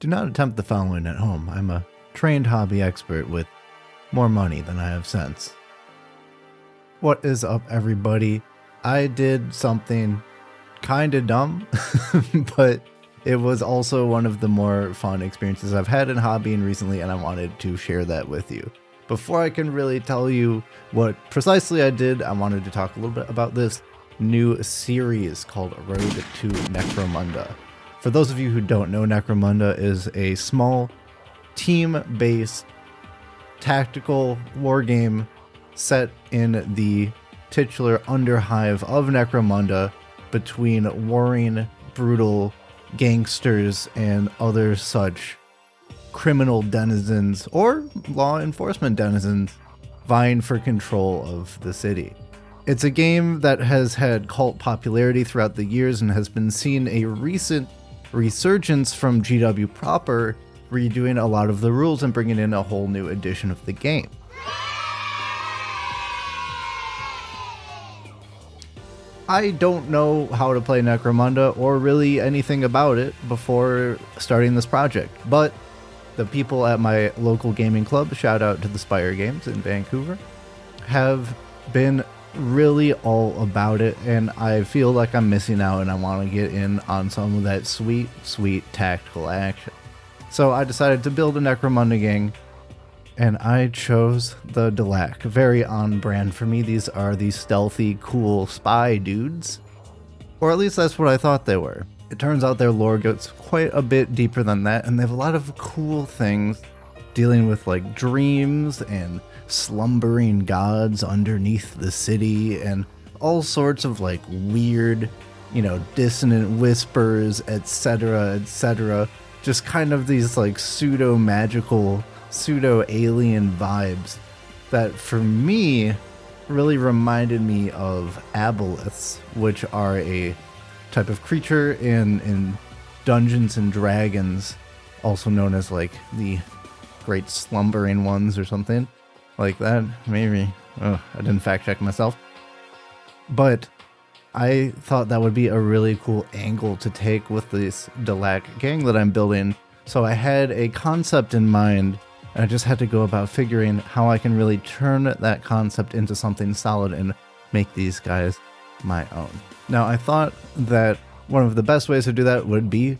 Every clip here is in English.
Do not attempt the following at home. I'm a trained hobby expert with more money than I have sense. What is up, everybody? I did something kinda dumb, but it was also one of the more fun experiences I've had in hobbying recently, and I wanted to share that with you. Before I can really tell you what precisely I did, I wanted to talk a little bit about this new series called Road to Necromunda. For those of you who don't know, Necromunda is a small team-based tactical war game set in the titular underhive of Necromunda between warring, brutal gangsters and other such criminal denizens or law enforcement denizens vying for control of the city. It's a game that has had cult popularity throughout the years and has been seeing a recent resurgence from GW proper, redoing a lot of the rules and bringing in a whole new edition of the game. I don't know how to play Necromunda or really anything about it before starting this project, but the people at my local gaming club, shout out to the Spire Games in Vancouver, have been really all about it, and I feel like I'm missing out and I want to get in on some of that sweet, sweet tactical action. So I decided to build a Necromunda gang, and I chose the Delaque. Very on brand for me. These are the stealthy, cool spy dudes. Or at least that's what I thought they were. It turns out their lore goes quite a bit deeper than that, and they have a lot of cool things dealing with like dreams and slumbering gods underneath the city and all sorts of like weird, dissonant whispers, etc., etc. Just kind of these like pseudo-magical, pseudo-alien vibes that for me really reminded me of Aboleths, which are a type of creature in Dungeons and Dragons, also known as like the Great Slumbering Ones or something like that. Maybe. Oh, I didn't fact check myself. But I thought that would be a really cool angle to take with this Delaque gang that I'm building. So I had a concept in mind, and I just had to go about figuring how I can really turn that concept into something solid and make these guys my own. Now, I thought that one of the best ways to do that would be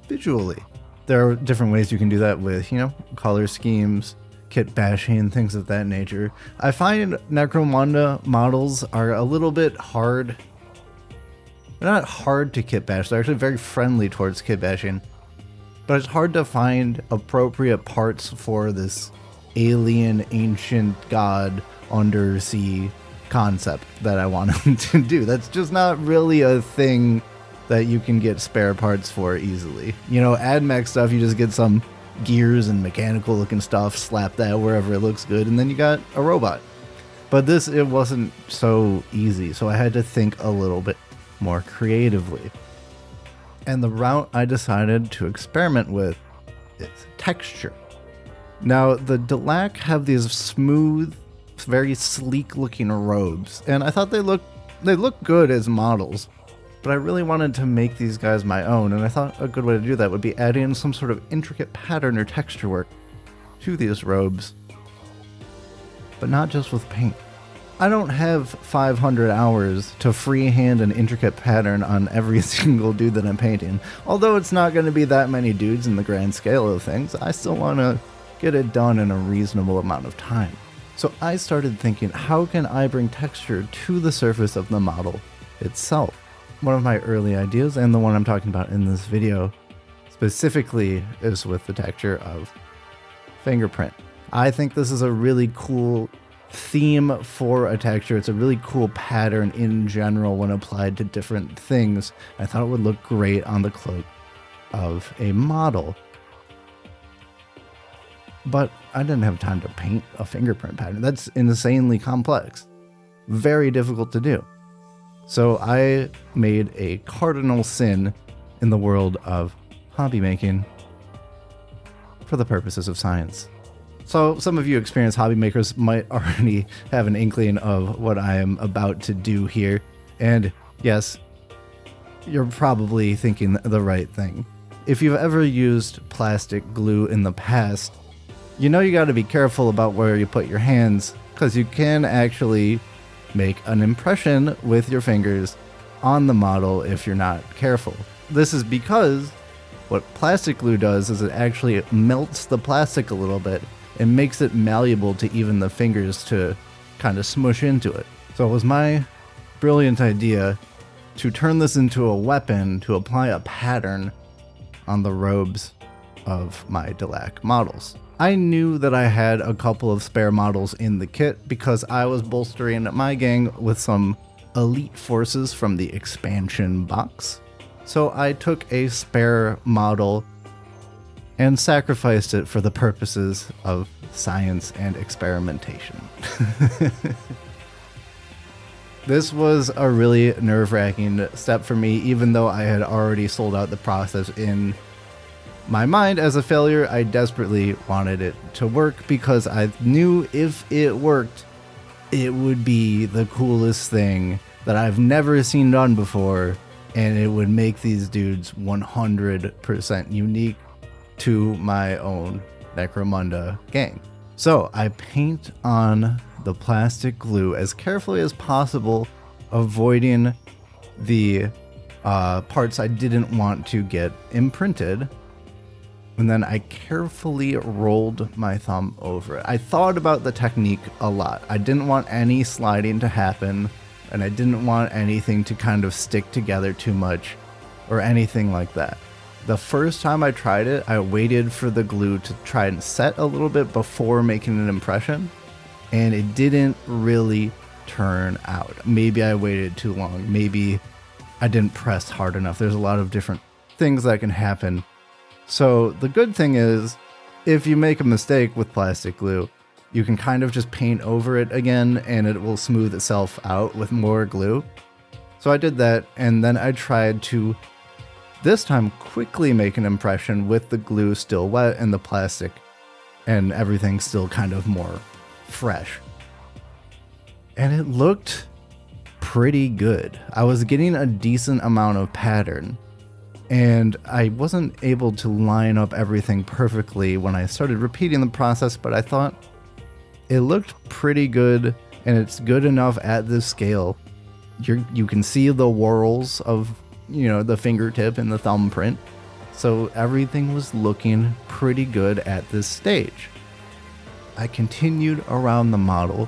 visually. There are different ways you can do that with, color schemes, kit bashing, things of that nature. I find Necromunda models are a little bit hard. They're not hard to kit bash, they're actually very friendly towards kit bashing. But it's hard to find appropriate parts for this alien, ancient god, undersea concept that I wanted to do. That's just not really a thing that you can get spare parts for easily. AdMech stuff, you just get some gears and mechanical looking stuff, slap that wherever it looks good, and then you got a robot. But this, it wasn't so easy, so I had to think a little bit more creatively. And the route I decided to experiment with is texture. Now, the Delaque have these smooth, very sleek looking robes, and I thought they look good as models, but I really wanted to make these guys my own, and I thought a good way to do that would be adding some sort of intricate pattern or texture work to these robes, but not just with paint. I don't have 500 hours to freehand an intricate pattern on every single dude that I'm painting. Although it's not going to be that many dudes in the grand scale of things, I still want to get it done in a reasonable amount of time. So I started thinking, how can I bring texture to the surface of the model itself? One of my early ideas, and the one I'm talking about in this video specifically, is with the texture of fingerprint. I think this is a really cool theme for a texture. It's a really cool pattern in general when applied to different things. I thought it would look great on the cloak of a model. But I didn't have time to paint a fingerprint pattern. That's insanely complex. Very difficult to do. So I made a cardinal sin in the world of hobby making for the purposes of science. So some of you experienced hobby makers might already have an inkling of what I am about to do here. And yes, you're probably thinking the right thing. If you've ever used plastic glue in the past, you know you got to be careful about where you put your hands, because you can actually make an impression with your fingers on the model if you're not careful. This is because what plastic glue does is it actually melts the plastic a little bit and makes it malleable to even the fingers to kind of smush into it. So it was my brilliant idea to turn this into a weapon to apply a pattern on the robes of my Delaque models. I knew that I had a couple of spare models in the kit because I was bolstering my gang with some elite forces from the expansion box. So I took a spare model and sacrificed it for the purposes of science and experimentation. This was a really nerve-wracking step for me, even though I had already sold out the process in my mind as a failure. I desperately wanted it to work because I knew if it worked, it would be the coolest thing that I've never seen done before, and it would make these dudes 100% unique to my own Necromunda gang. So I paint on the plastic glue as carefully as possible, avoiding the parts I didn't want to get imprinted. And then I carefully rolled my thumb over it. I thought about the technique a lot. I didn't want any sliding to happen, and I didn't want anything to kind of stick together too much or anything like that. The first time I tried it, I waited for the glue to try and set a little bit before making an impression, and it didn't really turn out. Maybe I waited too long. Maybe I didn't press hard enough. There's a lot of different things that can happen. So the good thing is, if you make a mistake with plastic glue, you can kind of just paint over it again and it will smooth itself out with more glue. So I did that, and then I tried to this time quickly make an impression with the glue still wet and the plastic and everything still kind of more fresh. And it looked pretty good. I was getting a decent amount of pattern, and I wasn't able to line up everything perfectly when I started repeating the process, but I thought it looked pretty good, and it's good enough at this scale. You can see the whorls of, you know, the fingertip and the thumbprint. So everything was looking pretty good at this stage. I continued around the model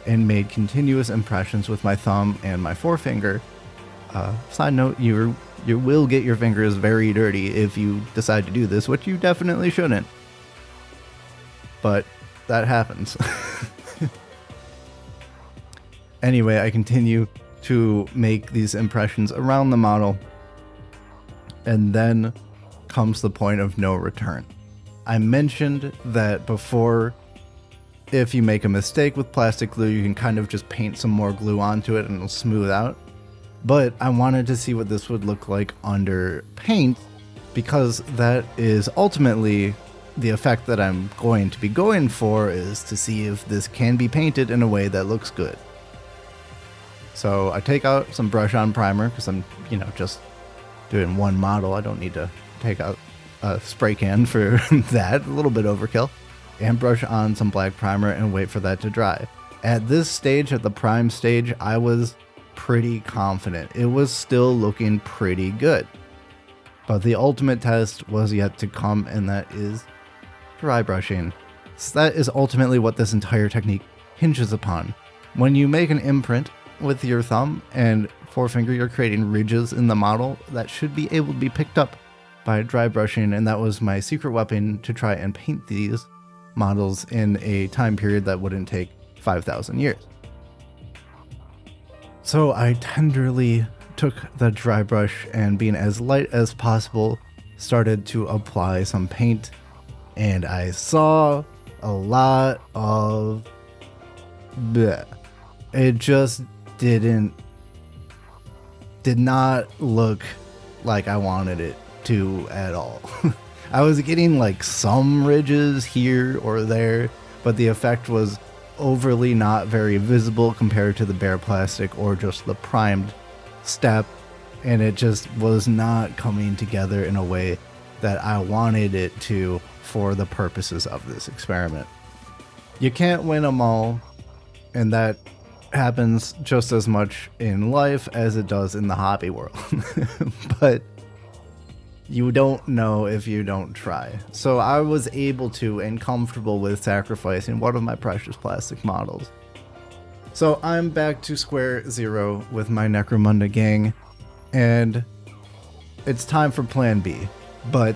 and made continuous impressions with my thumb and my forefinger. Side note, you will get your fingers very dirty if you decide to do this, which you definitely shouldn't. But that happens. Anyway, I continue to make these impressions around the model, and then comes the point of no return. I mentioned that before, if you make a mistake with plastic glue, you can kind of just paint some more glue onto it and it'll smooth out. But I wanted to see what this would look like under paint, because that is ultimately the effect that I'm going to be going for, is to see if this can be painted in a way that looks good. So I take out some brush on primer because I'm, just doing one model. I don't need to take out a spray can for that. A little bit overkill. And brush on some black primer and wait for that to dry. At this stage, at the prime stage, I was pretty confident. It was still looking pretty good. But the ultimate test was yet to come, and that is dry brushing. So that is ultimately what this entire technique hinges upon. When you make an imprint with your thumb and forefinger, you're creating ridges in the model that should be able to be picked up by dry brushing, and that was my secret weapon to try and paint these models in a time period that wouldn't take 5,000 years. So I tenderly took the dry brush and, being as light as possible, started to apply some paint, and I saw a lot of bleh. It just did not look like I wanted it to at all. I was getting like some ridges here or there, but the effect was overly not very visible compared to the bare plastic or just the primed step, and it just was not coming together in a way that I wanted it to for the purposes of this experiment. You can't win them all, and that happens just as much in life as it does in the hobby world. But you don't know if you don't try. So I was able to and comfortable with sacrificing one of my precious plastic models. So I'm back to square zero with my Necromunda gang, and it's time for plan B. But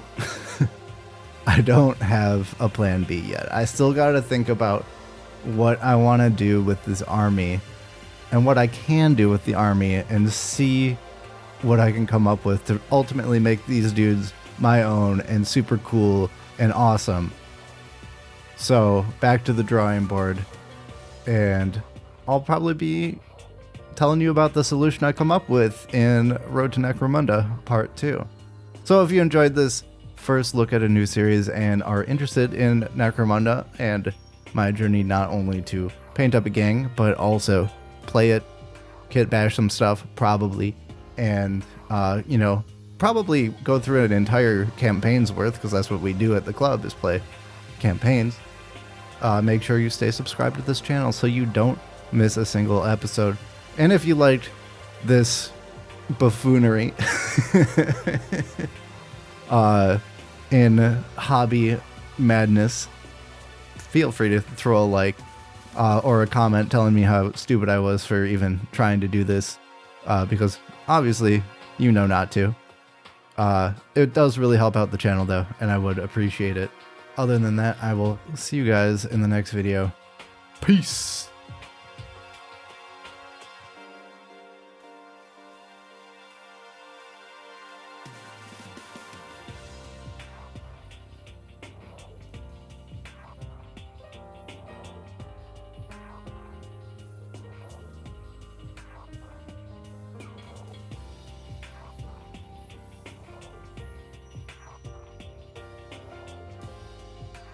I don't have a plan B yet. I still got to think about what I want to do with this army and what I can do with the army, and see what I can come up with to ultimately make these dudes my own and super cool and awesome. So back to the drawing board, and I'll probably be telling you about the solution I come up with in Road to Necromunda Part 2. So if you enjoyed this first look at a new series and are interested in Necromunda and my journey not only to paint up a gang, but also play it, kit bash some stuff, probably, and, you know, probably go through an entire campaign's worth, because that's what we do at the club, is play campaigns. Make sure you stay subscribed to this channel so you don't miss a single episode. And if you liked this buffoonery in hobby madness, feel free to throw a like or a comment telling me how stupid I was for even trying to do this, because obviously you know not to. It does really help out the channel though, and I would appreciate it. Other than that, I will see you guys in the next video. Peace!